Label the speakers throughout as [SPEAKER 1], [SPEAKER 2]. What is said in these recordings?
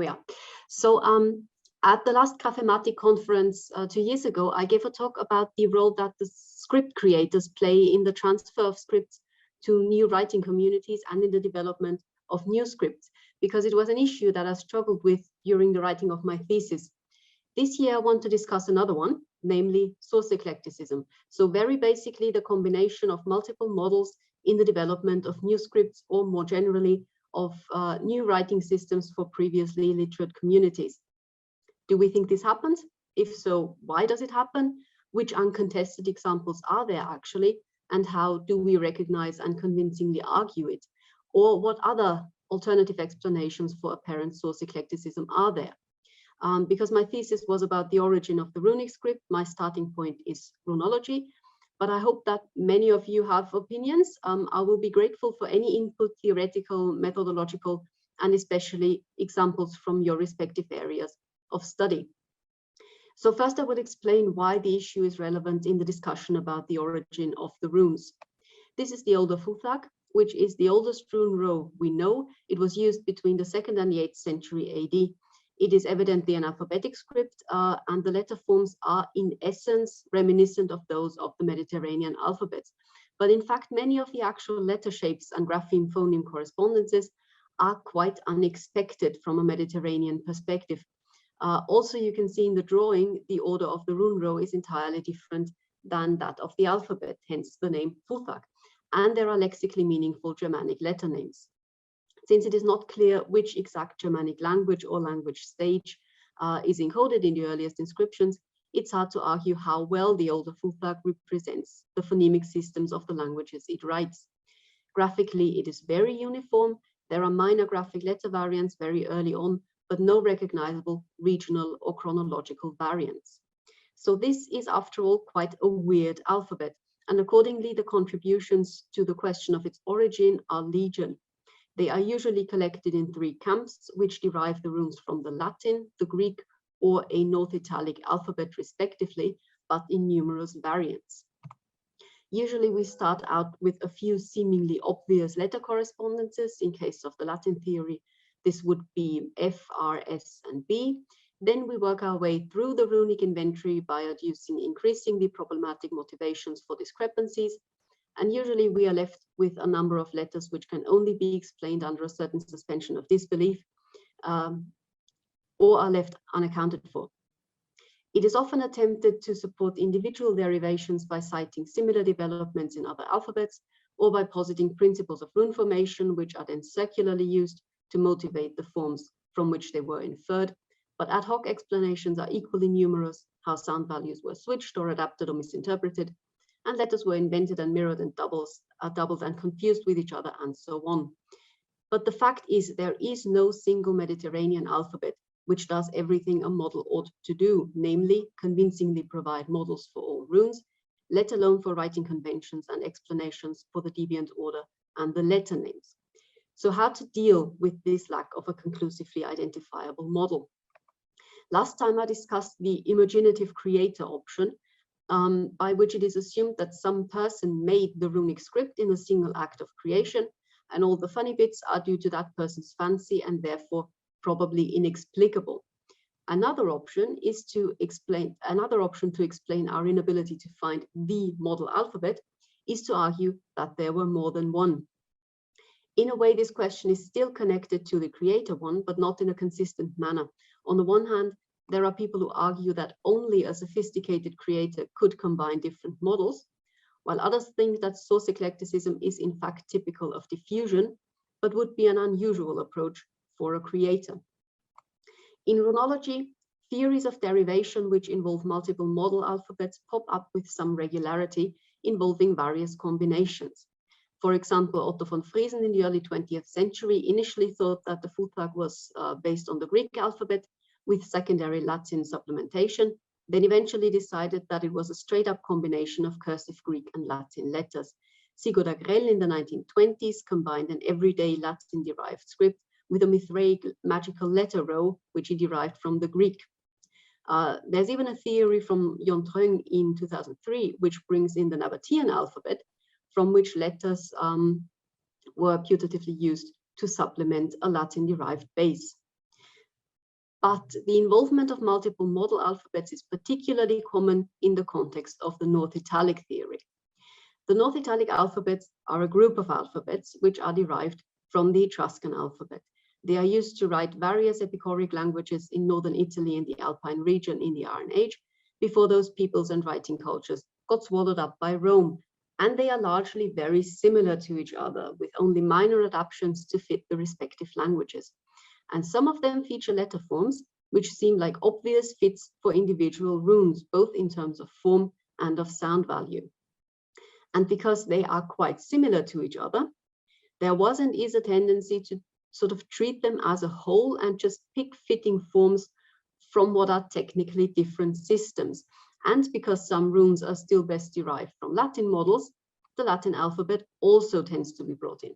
[SPEAKER 1] we are. So at the last Graphematic conference 2 years ago, I gave a talk about the role that the script creators play in the transfer of scripts to new writing communities and in the development of new scripts, because it was an issue that I struggled with during the writing of my thesis. This year, I want to discuss another one, namely source eclecticism. So very basically, the combination of multiple models in the development of new scripts, or more generally, of new writing systems for previously literate communities. Do we think this happens? If so, why does it happen? Which uncontested examples are there actually? And how do we recognize and convincingly argue it? Or what other alternative explanations for apparent source eclecticism are there? Because my thesis was about the origin of the runic script, my starting point is runology, but I hope that many of you have opinions. I will be grateful for any input, theoretical, methodological, and especially examples from your respective areas of study. So first I will explain why the issue is relevant in the discussion about the origin of the runes. This is the older Futhag, which is the oldest rune row we know. It was used between the 2nd and the 8th century AD. It is evidently an alphabetic script, and the letter forms are in essence reminiscent of those of the Mediterranean alphabets. But in fact, many of the actual letter shapes and grapheme-phoneme correspondences are quite unexpected from a Mediterranean perspective. Also, you can see in the drawing, the order of the rune row is entirely different than that of the alphabet, hence the name Futhag. And there are lexically meaningful Germanic letter names. Since it is not clear which exact Germanic language or language stage is encoded in the earliest inscriptions, it's hard to argue how well the older Futhag represents the phonemic systems of the languages it writes. Graphically, it is very uniform. There are minor graphic letter variants very early on, but no recognizable regional or chronological variants. So this is, after all, quite a weird alphabet, and accordingly, the contributions to the question of its origin are legion. They are usually collected in 3 camps, which derive the runes from the Latin, the Greek, or a North Italic alphabet respectively, but in numerous variants. Usually we start out with a few seemingly obvious letter correspondences. In case of the Latin theory, this would be F, R, S, and B. Then we work our way through the runic inventory by adducing increasingly problematic motivations for discrepancies. And usually we are left with a number of letters which can only be explained under a certain suspension of disbelief, or are left unaccounted for. It is often attempted to support individual derivations by citing similar developments in other alphabets, or by positing principles of rune formation, which are then circularly used to motivate the forms from which they were inferred. But ad hoc explanations are equally numerous: how sound values were switched or adapted or misinterpreted, and letters were invented and mirrored and doubled and confused with each other, and so on. But the fact is, there is no single Mediterranean alphabet which does everything a model ought to do, namely convincingly provide models for all runes, let alone for writing conventions and explanations for the deviant order and the letter names. So how to deal with this lack of a conclusively identifiable model? Last time I discussed the imaginative creator option, by which it is assumed that some person made the runic script in a single act of creation, and all the funny bits are due to that person's fancy and therefore probably inexplicable. Another option to explain our inability to find the model alphabet is to argue that there were more than one. In a way, this question is still connected to the creator one, but not in a consistent manner. On the one hand, there are people who argue that only a sophisticated creator could combine different models, while others think that source eclecticism is in fact typical of diffusion, but would be an unusual approach for a creator. In runology, theories of derivation which involve multiple model alphabets pop up with some regularity, involving various combinations. For example, Otto von Friesen in the early 20th century initially thought that the Futhag was based on the Greek alphabet with secondary Latin supplementation, then eventually decided that it was a straight-up combination of cursive Greek and Latin letters. Sigurd Agrell in the 1920s combined an everyday Latin-derived script with a Mithraic magical letter row, which he derived from the Greek. There's even a theory from Jon Treung in 2003, which brings in the Nabatean alphabet, from which letters were putatively used to supplement a Latin-derived base. But the involvement of multiple model alphabets is particularly common in the context of the North Italic theory. The North Italic alphabets are a group of alphabets which are derived from the Etruscan alphabet. They are used to write various epicoric languages in northern Italy and the Alpine region in the Iron Age, before those peoples and writing cultures got swallowed up by Rome. And they are largely very similar to each other, with only minor adaptations to fit the respective languages. And some of them feature letter forms, which seem like obvious fits for individual runes, both in terms of form and of sound value. And because they are quite similar to each other, there was and is a tendency to sort of treat them as a whole and just pick fitting forms from what are technically different systems. And because some runes are still best derived from Latin models, the Latin alphabet also tends to be brought in.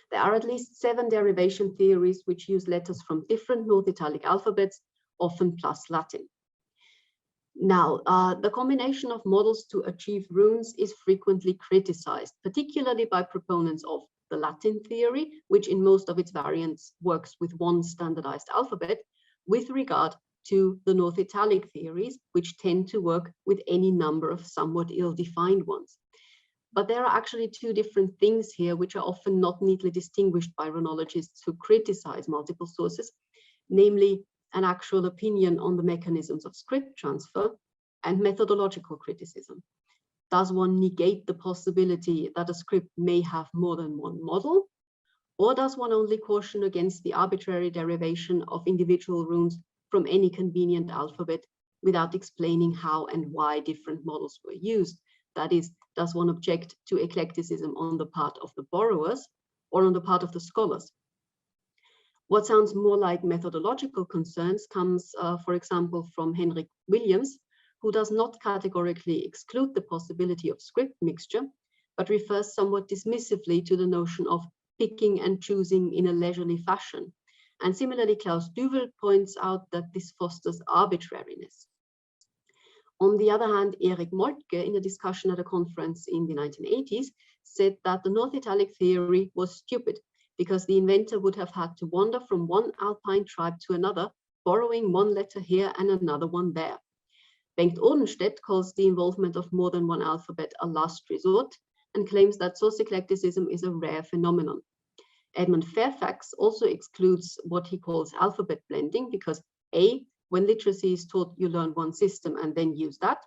[SPEAKER 1] There are at least 7 derivation theories which use letters from different North Italic alphabets, often plus Latin. Now, the combination of models to achieve runes is frequently criticized, particularly by proponents of the Latin theory, which in most of its variants works with one standardized alphabet, with regard to the North Italic theories, which tend to work with any number of somewhat ill-defined ones. But there are actually 2 different things here, which are often not neatly distinguished by runologists who criticize multiple sources, namely an actual opinion on the mechanisms of script transfer and methodological criticism. Does one negate the possibility that a script may have more than one model? Or does one only caution against the arbitrary derivation of individual runes from any convenient alphabet without explaining how and why different models were used? That is, does one object to eclecticism on the part of the borrowers or on the part of the scholars? What sounds more like methodological concerns comes, for example, from Henrik Williams, who does not categorically exclude the possibility of script mixture, but refers somewhat dismissively to the notion of picking and choosing in a leisurely fashion. And similarly, Klaus Duvel points out that this fosters arbitrariness. On the other hand, Erik Moltke, in a discussion at a conference in the 1980s, said that the North Italic theory was stupid because the inventor would have had to wander from one Alpine tribe to another, borrowing one letter here and another one there. Bengt Odenstedt calls the involvement of more than one alphabet a last resort and claims that source eclecticism is a rare phenomenon. Edmund Fairfax also excludes what he calls alphabet blending because A, when literacy is taught, you learn one system and then use that.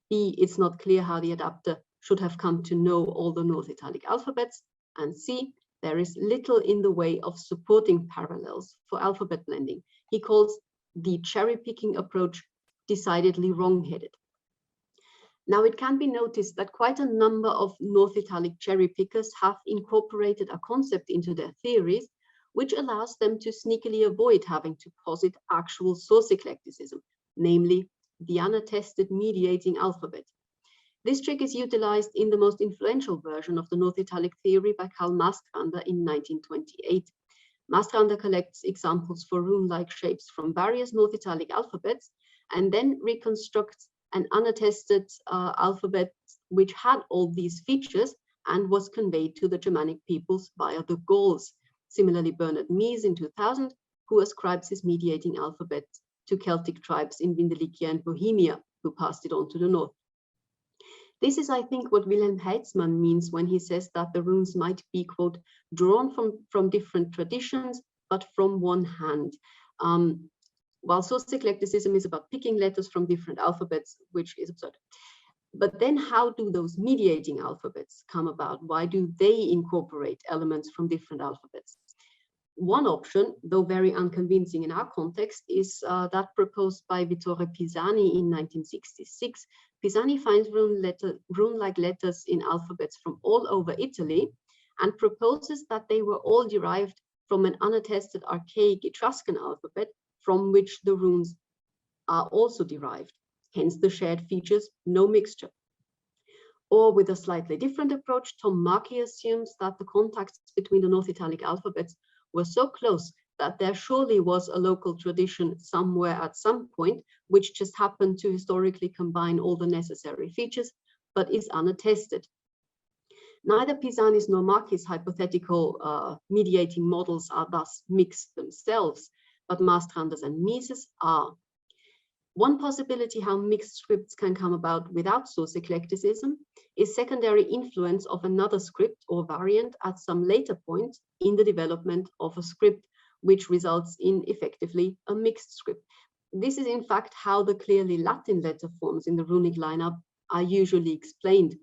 [SPEAKER 1] B, it's not clear how the adapter should have come to know all the North Italic alphabets. And C, there is little in the way of supporting parallels for alphabet blending. He calls the cherry-picking approach decidedly wrong-headed. Now, it can be noticed that quite a number of North Italic cherry pickers have incorporated a concept into their theories, which allows them to sneakily avoid having to posit actual source eclecticism, namely the unattested mediating alphabet. This trick is utilized in the most influential version of the North Italic theory by Karl Mastrander in 1928. Mastrander collects examples for rune-like shapes from various North Italic alphabets and then reconstructs an unattested alphabet which had all these features and was conveyed to the Germanic peoples via the Gauls. Similarly, Bernard Mies in 2000, who ascribes his mediating alphabet to Celtic tribes in Vindelicia and Bohemia, who passed it on to the north. This is, I think, what Wilhelm Heitzmann means when he says that the runes might be, quote, drawn from different traditions, but from one hand. While source eclecticism is about picking letters from different alphabets, which is absurd. But then how do those mediating alphabets come about? Why do they incorporate elements from different alphabets? One option, though very unconvincing in our context, is that proposed by Vittore Pisani in 1966. Pisani finds rune-like letters in alphabets from all over Italy and proposes that they were all derived from an unattested archaic Etruscan alphabet from which the runes are also derived. Hence the shared features, no mixture. Or with a slightly different approach, Tom Markey assumes that the contacts between the North Italic alphabets were so close that there surely was a local tradition somewhere at some point, which just happened to historically combine all the necessary features, but is unattested. Neither Pisani's nor Markey's hypothetical mediating models are thus mixed themselves. but Maastranders and Mises are. One possibility how mixed scripts can come about without source eclecticism is secondary influence of another script or variant at some later point in the development of a script, which results in effectively a mixed script. This is in fact how the clearly Latin letter forms in the runic lineup are usually explained.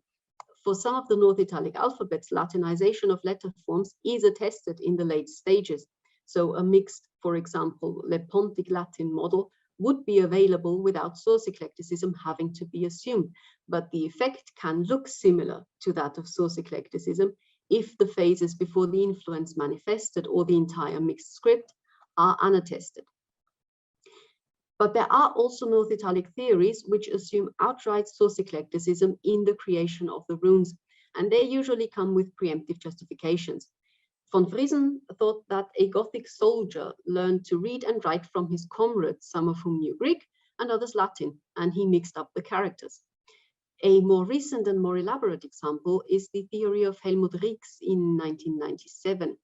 [SPEAKER 1] For some of the North Italic alphabets, Latinization of letter forms is attested in the late stages. So a mixed, for example, Lepontic Latin model would be available without source eclecticism having to be assumed, but the effect can look similar to that of source eclecticism if the phases before the influence manifested or the entire mixed script are unattested. But there are also North Italic theories which assume outright source eclecticism in the creation of the runes, and they usually come with preemptive justifications. Von Friesen thought that a Gothic soldier learned to read and write from his comrades, some of whom knew Greek and others Latin, and he mixed up the characters. A more recent and more elaborate example is the theory of Helmut Rijks in 1997.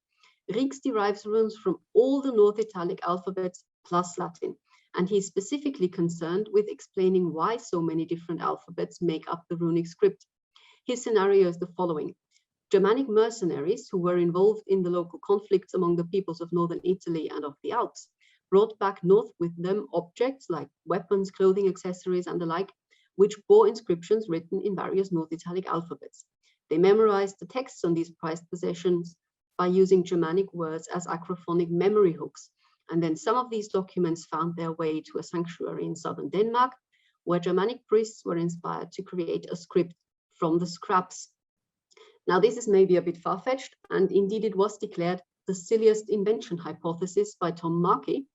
[SPEAKER 1] Rijks derives runes from all the North Italic alphabets plus Latin, and he's specifically concerned with explaining why so many different alphabets make up the runic script. His scenario is the following. Germanic mercenaries who were involved in the local conflicts among the peoples of northern Italy and of the Alps brought back north with them objects like weapons, clothing, accessories, and the like, which bore inscriptions written in various North Italic alphabets. They memorized the texts on these prized possessions by using Germanic words as acrophonic memory hooks. And then some of these documents found their way to a sanctuary in southern Denmark, where Germanic priests were inspired to create a script from the scraps. Now, this is maybe a bit far-fetched, and indeed it was declared the silliest invention hypothesis by Tom Markey,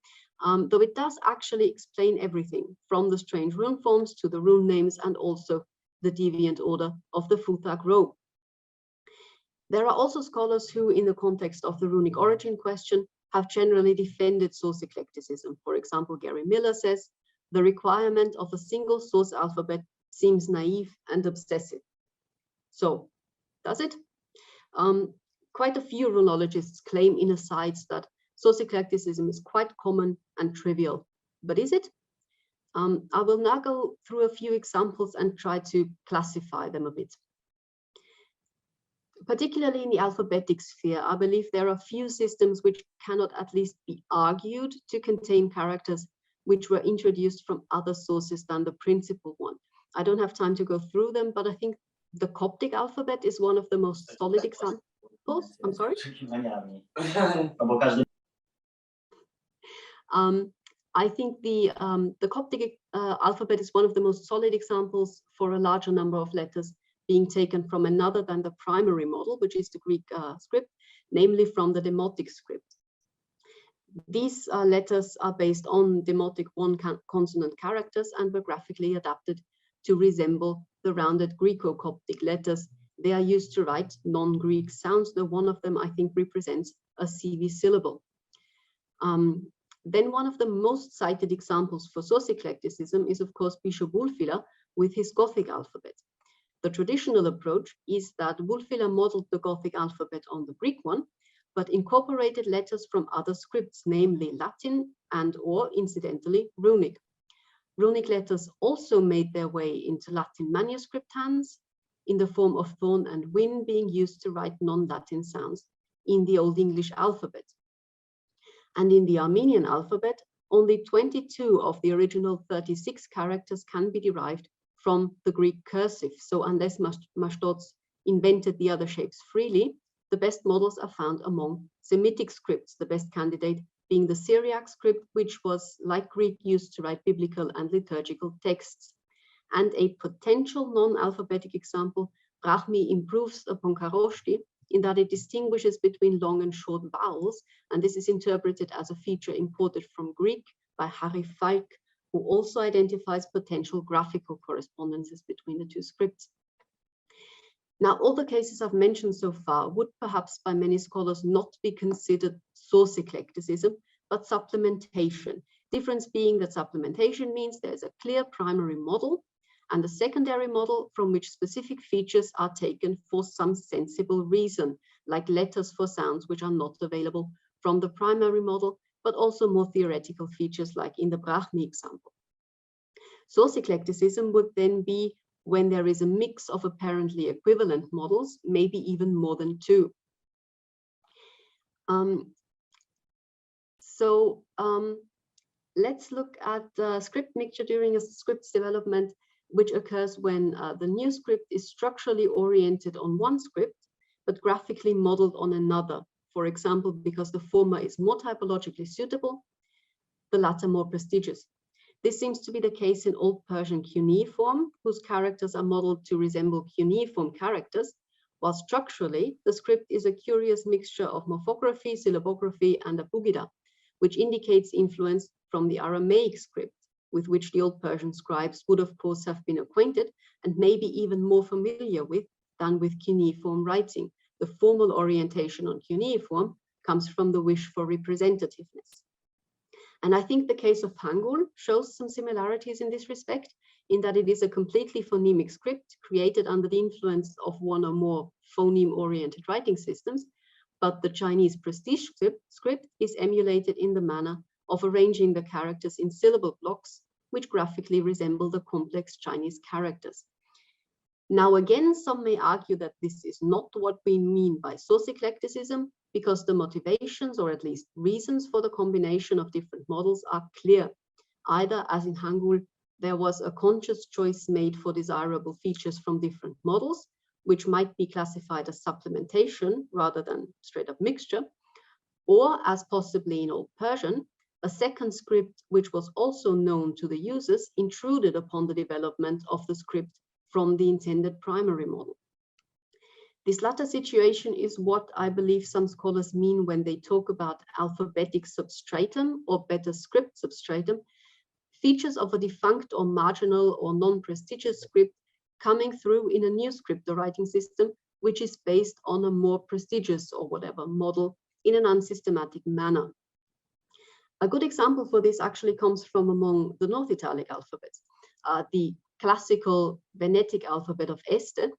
[SPEAKER 1] though it does actually explain everything, from the strange rune forms to the rune names and also the deviant order of the Futhag row. There are also scholars who, in the context of the runic origin question, have generally defended source eclecticism. For example, Gary Miller says, the requirement of a single source alphabet seems naive and obsessive. So, does it? Quite a few runologists claim in asides that source eclecticism is quite common and trivial, but is it? I will now go through a few examples and try to classify them a bit. Particularly in the alphabetic sphere, I believe there are few systems which cannot at least be argued to contain characters which were introduced from other sources than the principal one. I don't have time to go through them, but I think the Coptic alphabet is one of the most solid examples. I'm sorry? I think the Coptic alphabet is one of the most solid examples for a larger number of letters being taken from another than the primary model, which is the Greek script, namely from the Demotic script. These letters are based on Demotic one-consonant characters and were graphically adapted to resemble the rounded Greco-Coptic letters. They are used to write non-Greek sounds, though one of them I think represents a CV syllable. Then one of the most cited examples for source eclecticism is of course Bishop Wulfila with his Gothic alphabet. The traditional approach is that Wulfila modeled the Gothic alphabet on the Greek one, but incorporated letters from other scripts, namely Latin and or, incidentally, Runic. Runic letters also made their way into Latin manuscript hands in the form of thorn and whin being used to write non-Latin sounds in the Old English alphabet. And in the Armenian alphabet, only 22 of the original 36 characters can be derived from the Greek cursive. So unless Mashtots invented the other shapes freely, the best models are found among Semitic scripts, the best candidate being the Syriac script, which was, like Greek, used to write biblical and liturgical texts. And a potential non-alphabetic example, Brahmi improves upon Kharoshthi in that it distinguishes between long and short vowels, and this is interpreted as a feature imported from Greek by Harry Falk, who also identifies potential graphical correspondences between the two scripts. Now, all the cases I've mentioned so far would perhaps by many scholars not be considered source eclecticism, but supplementation. Difference being that supplementation means there's a clear primary model and a secondary model from which specific features are taken for some sensible reason, like letters for sounds which are not available from the primary model, but also more theoretical features like in the Brahmi example. Source eclecticism would then be when there is a mix of apparently equivalent models, maybe even more than two. Let's look at the script mixture during a script's development, which occurs when the new script is structurally oriented on one script, but graphically modeled on another. For example, because the former is more typologically suitable, the latter more prestigious. This seems to be the case in Old Persian cuneiform, whose characters are modeled to resemble cuneiform characters, while structurally, the script is a curious mixture of morphography, syllabography, and abugida, which indicates influence from the Aramaic script, with which the Old Persian scribes would of course have been acquainted and maybe even more familiar with than with cuneiform writing. The formal orientation on cuneiform comes from the wish for representativeness. And I think the case of Hangul shows some similarities in this respect, in that it is a completely phonemic script created under the influence of one or more phoneme-oriented writing systems, but the Chinese prestige script is emulated in the manner of arranging the characters in syllable blocks, which graphically resemble the complex Chinese characters. Now again, some may argue that this is not what we mean by source eclecticism, because the motivations, or at least reasons for the combination of different models are clear. Either, as in Hangul, there was a conscious choice made for desirable features from different models, which might be classified as supplementation rather than straight up mixture, or as possibly in Old Persian, a second script which was also known to the users intruded upon the development of the script from the intended primary model. This latter situation is what I believe some scholars mean when they talk about alphabetic substratum, or better script substratum, features of a defunct or marginal or non-prestigious script coming through in a new script or writing system, which is based on a more prestigious or whatever model in an unsystematic manner. A good example for this actually comes from among the North Italic alphabets. The classical Venetic alphabet of Este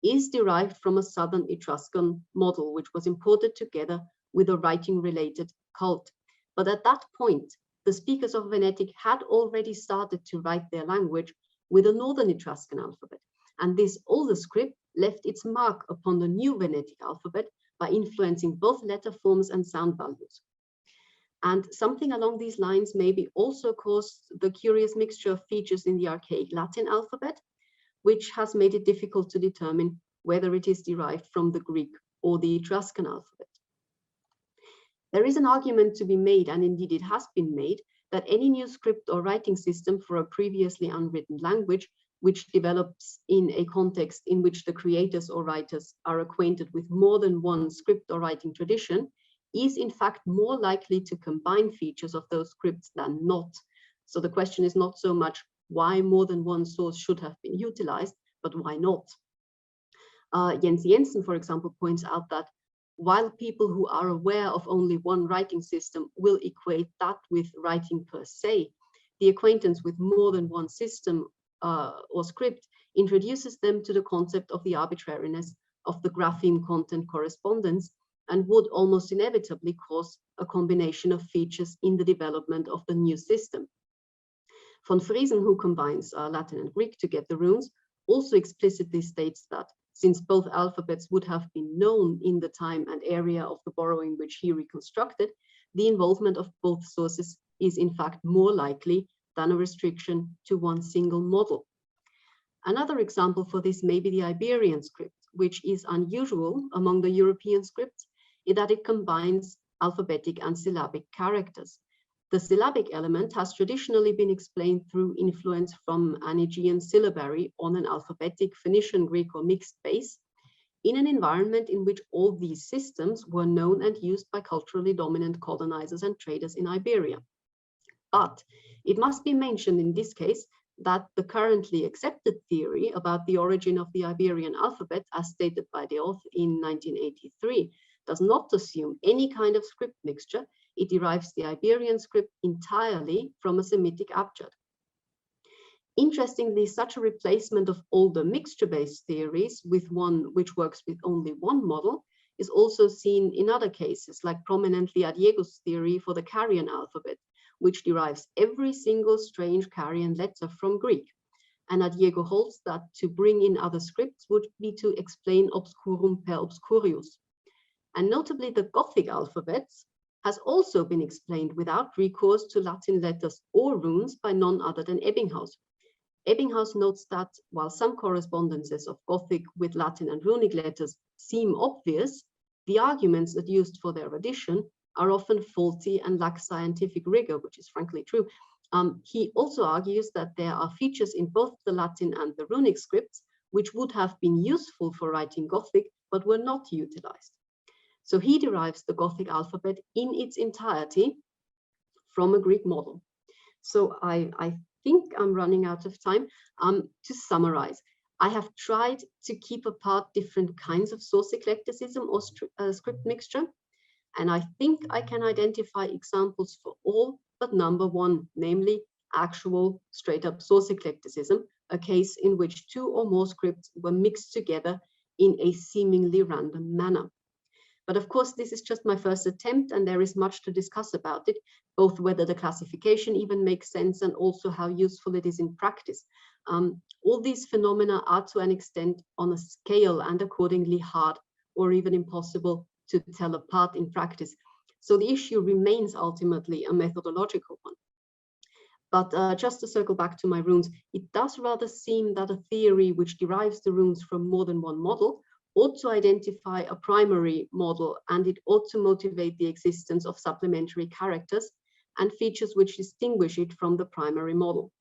[SPEAKER 1] is derived from a southern Etruscan model, which was imported together with a writing-related cult. But at that point, the speakers of Venetic had already started to write their language with a northern Etruscan alphabet. And this older script left its mark upon the new Venetic alphabet by influencing both letter forms and sound values. And something along these lines maybe also caused the curious mixture of features in the archaic Latin alphabet, which has made it difficult to determine whether it is derived from the Greek or the Etruscan alphabet. There is an argument to be made, and indeed it has been made, that any new script or writing system for a previously unwritten language, which develops in a context in which the creators or writers are acquainted with more than one script or writing tradition, is in fact more likely to combine features of those scripts than not. So the question is not so much why more than one source should have been utilized, but why not? Jens Jensen, for example, points out that while people who are aware of only one writing system will equate that with writing per se, the acquaintance with more than one system or script introduces them to the concept of the arbitrariness of the grapheme content correspondence, and would almost inevitably cause a combination of features in the development of the new system. Von Friesen, who combines Latin and Greek to get the runes, also explicitly states that since both alphabets would have been known in the time and area of the borrowing which he reconstructed, the involvement of both sources is in fact more likely than a restriction to one single model. Another example for this may be the Iberian script, which is unusual among the European scripts in that it combines alphabetic and syllabic characters. The syllabic element has traditionally been explained through influence from an Aegean syllabary on an alphabetic Phoenician, Greek, or mixed base, in an environment in which all these systems were known and used by culturally dominant colonizers and traders in Iberia. But it must be mentioned in this case that the currently accepted theory about the origin of the Iberian alphabet, as stated by de Oth in 1983, does not assume any kind of script mixture. It derives the Iberian script entirely from a Semitic abjad. Interestingly, such a replacement of older mixture-based theories with one which works with only one model is also seen in other cases, like prominently Adiego's theory for the Carian alphabet, which derives every single strange Carian letter from Greek. And Adiego holds that to bring in other scripts would be to explain obscurum per obscurius. And notably, the Gothic alphabets has also been explained without recourse to Latin letters or runes by none other than Ebbinghaus. Ebbinghaus notes that while some correspondences of Gothic with Latin and runic letters seem obvious, the arguments adduced for their addition are often faulty and lack scientific rigor, which is frankly true. He also argues that there are features in both the Latin and the runic scripts which would have been useful for writing Gothic, but were not utilized. So he derives the Gothic alphabet in its entirety from a Greek model. So I think I'm running out of time. To summarize, I have tried to keep apart different kinds of source eclecticism or script mixture, and I think I can identify examples for all but number one, namely actual straight up source eclecticism, a case in which two or more scripts were mixed together in a seemingly random manner. But of course, this is just my first attempt, and there is much to discuss about it, both whether the classification even makes sense and also how useful it is in practice. All these phenomena are to an extent on a scale and accordingly hard or even impossible to tell apart in practice. So the issue remains ultimately a methodological one. But just to circle back to my runes, it does rather seem that a theory which derives the runes from more than one model ought to identify a primary model, and it ought to motivate the existence of supplementary characters and features which distinguish it from the primary model.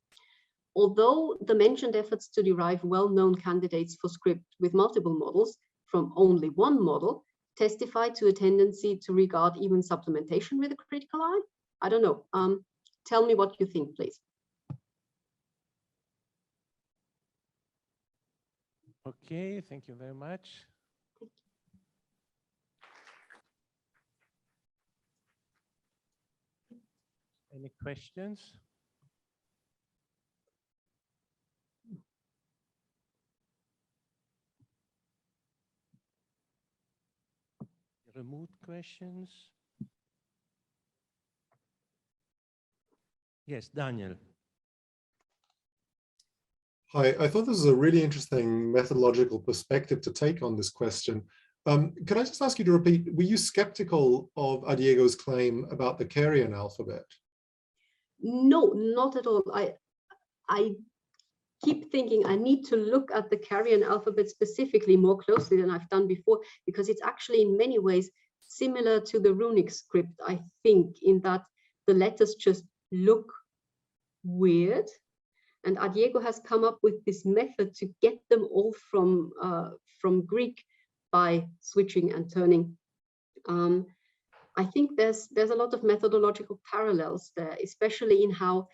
[SPEAKER 1] Although the mentioned efforts to derive well-known candidates for script with multiple models from only one model testify to a tendency to regard even supplementation with a critical eye? I don't know. Tell me what you think, please.
[SPEAKER 2] Okay, thank you very much. Any questions? Remote questions? Yes, Daniel.
[SPEAKER 3] Hi, I thought this was a really interesting methodological perspective to take on this question. Can I just ask you to repeat, were you skeptical of Adiego's claim about the Carian alphabet?
[SPEAKER 1] No, not at all. I keep thinking I need to look at the Carian alphabet specifically more closely than I've done before, because it's actually in many ways similar to the runic script, I think, in that the letters just look weird. And Adiego has come up with this method to get them all from Greek by switching and turning. I think there's a lot of methodological parallels there, especially in how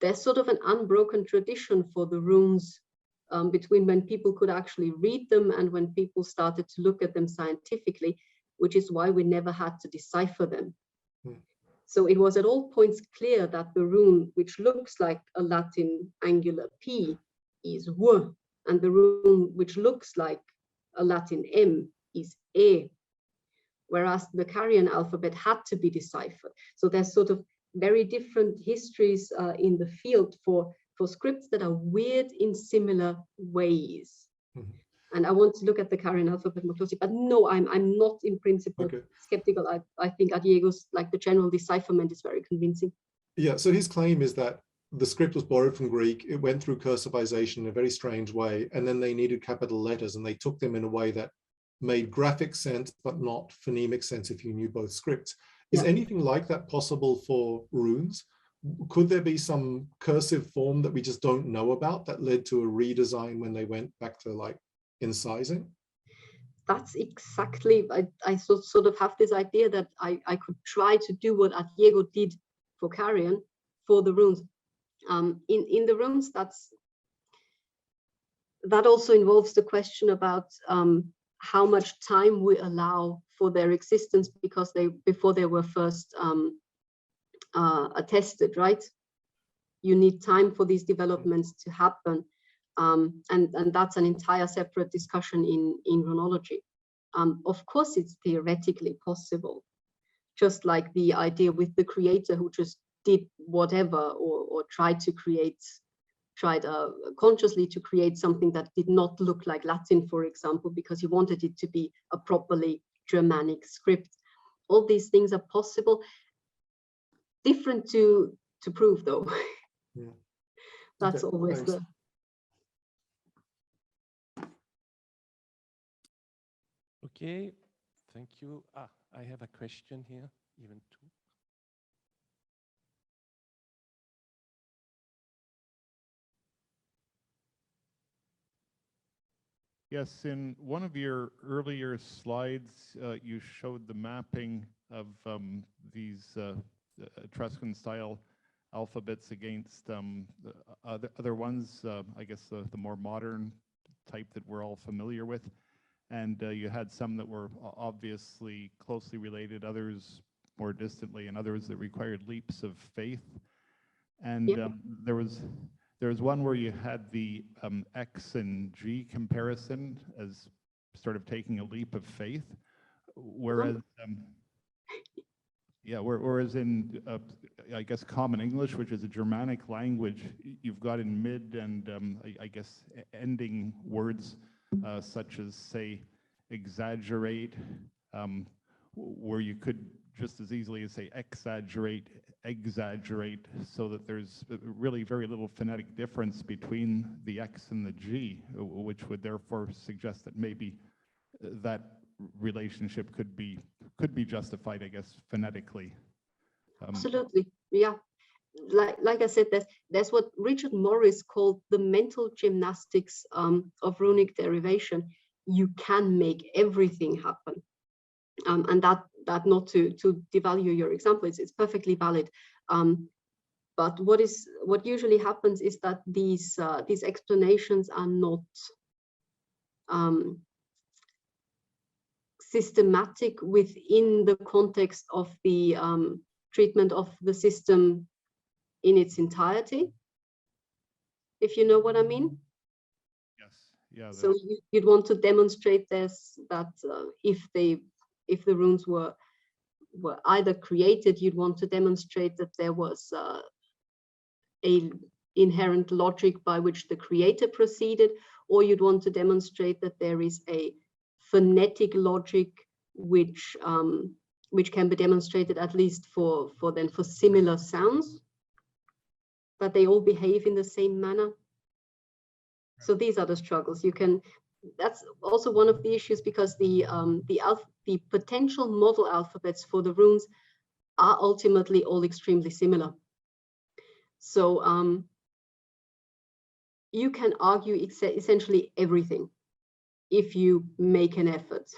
[SPEAKER 1] there's sort of an unbroken tradition for the runes between when people could actually read them and when people started to look at them scientifically, which is why we never had to decipher them. So it was at all points clear that the rune, which looks like a Latin angular P, is W, and the rune which looks like a Latin M is E, whereas the Carian alphabet had to be deciphered. So there's sort of very different histories in the field for scripts that are weird in similar ways. And I want to look at the Carian alphabet more closely, but no, I'm not in principle skeptical. I think Adiego's, like, the general decipherment is very convincing.
[SPEAKER 3] Yeah, so his claim is that the script was borrowed from Greek, it went through cursivization in a very strange way, and then they needed capital letters, and they took them in a way that made graphic sense, but not phonemic sense if you knew both scripts. Is anything like that possible for runes? Could there be some cursive form that we just don't know about that led to a redesign when they went back to, like, incising?
[SPEAKER 1] That's exactly, I sort of have this idea that I could try to do what Adiego did for Carian for the runes. In the runes, that also involves the question about how much time we allow for their existence, because before they were first attested, right? You need time for these developments to happen. And that's an entire separate discussion in runology. Of course, it's theoretically possible, just like the idea with the creator who just did whatever or tried consciously to create something that did not look like Latin, for example, because he wanted it to be a properly Germanic script. All these things are possible. Different to prove, though.
[SPEAKER 3] Yeah.
[SPEAKER 1] That's
[SPEAKER 3] Okay,
[SPEAKER 1] always
[SPEAKER 3] thanks.
[SPEAKER 2] Okay, thank you. I have a question here, even two.
[SPEAKER 4] Yes, in one of your earlier slides, you showed the mapping of these Etruscan-style alphabets against other ones, I guess the more modern type that we're all familiar with. And you had some that were obviously closely related, others more distantly, and others that required leaps of faith. And
[SPEAKER 1] Yep.
[SPEAKER 4] there was one where you had the X and G comparison as sort of taking a leap of faith, whereas whereas in I guess Common English, which is a Germanic language, you've got in mid and I guess ending words such as, say, exaggerate, where you could just as easily as say exaggerate, so that there's really very little phonetic difference between the X and the G, which would therefore suggest that maybe that relationship could be justified, I guess, phonetically.
[SPEAKER 1] Absolutely, yeah. Like I said, that's what Richard Morris called the mental gymnastics of runic derivation. You can make everything happen, and that not to devalue your example, it's perfectly valid. But what usually happens is that these explanations are not systematic within the context of the treatment of the system in its entirety, if you know what I mean.
[SPEAKER 4] Yes, yeah.
[SPEAKER 1] So you'd want to demonstrate this, that if the runes were either created, you'd want to demonstrate that there was a inherent logic by which the creator proceeded, or you'd want to demonstrate that there is a phonetic logic which can be demonstrated at least for similar sounds, that they all behave in the same manner. So these are the struggles. That's also one of the issues, because the potential model alphabets for the runes are ultimately all extremely similar. So you can argue essentially everything if you make an effort.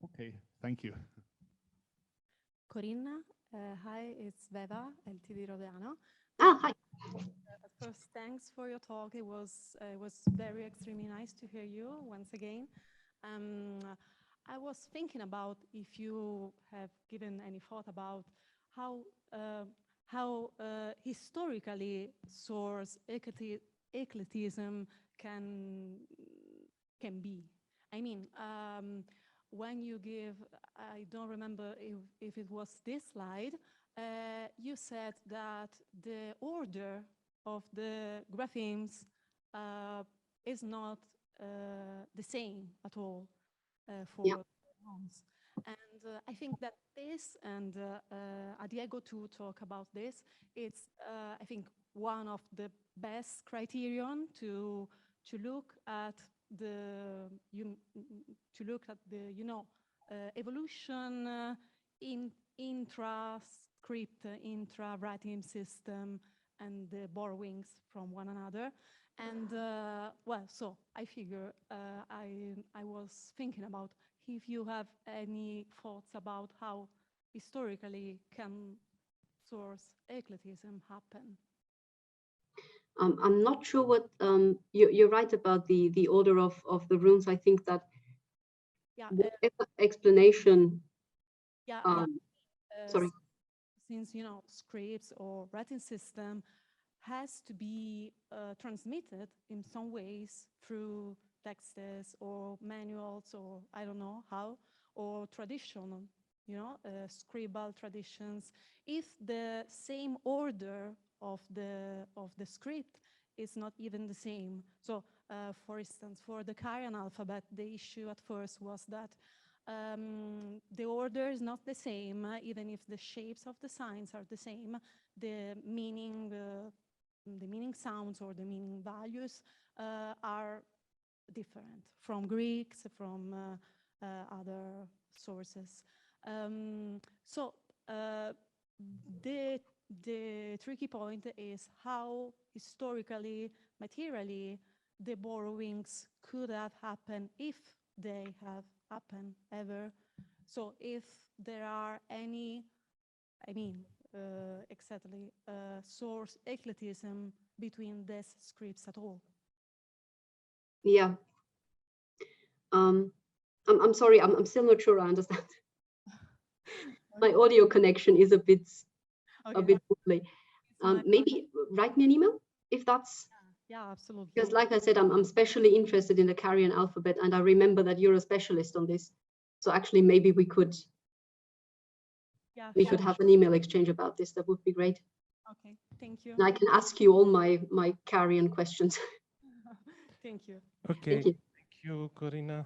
[SPEAKER 4] Okay, thank you.
[SPEAKER 5] Corinna, hi, it's Veva, LTD Rodeano.
[SPEAKER 1] Hi.
[SPEAKER 5] First, thanks for your talk. It was very extremely nice to hear you once again. I was thinking about if you have given any thought about how historically source eclecticism can be. I mean, when you give, I don't remember if it was this slide, you said that the order of the graphemes is not the same at all for ones. And I think that this, and Diego to talk about this, it's I think one of the best criterion to look at the evolution in intra-script, intra-writing system, and the borrowings from one another. And well, so I figure I was thinking about if you have any thoughts about how historically can source eclecticism happen.
[SPEAKER 1] I'm not sure what you're right about the order of the runes. I think that whatever explanation. Sorry.
[SPEAKER 5] Since scripts or writing system has to be transmitted in some ways through texts or manuals, or I don't know how, or traditional, you know, scribal traditions. If the same order of the script is not even the same. So, for instance, for the Carian alphabet, the issue at first was that the order is not the same, even if the shapes of the signs are the same. The meaning sounds or the meaning values are different from Greeks, from other sources. So the tricky point is how historically, materially, the borrowings could have happened, if they have happened ever. So if there are any, I mean, exactly, source eclecticism between these scripts at all.
[SPEAKER 1] Yeah. I'm sorry, I'm still not sure I understand. My audio connection is a bit wobbly. Maybe write me an email if that's.
[SPEAKER 5] Yeah, absolutely.
[SPEAKER 1] Because like I said, I'm especially interested in the Carian alphabet, and I remember that you're a specialist on this. So actually, maybe we could should have an email exchange about this. That would be great.
[SPEAKER 5] Okay, thank you.
[SPEAKER 1] And I can ask you all my Carian questions.
[SPEAKER 5] Thank you.
[SPEAKER 2] Okay,
[SPEAKER 1] Thank you.
[SPEAKER 2] thank you, Corinna.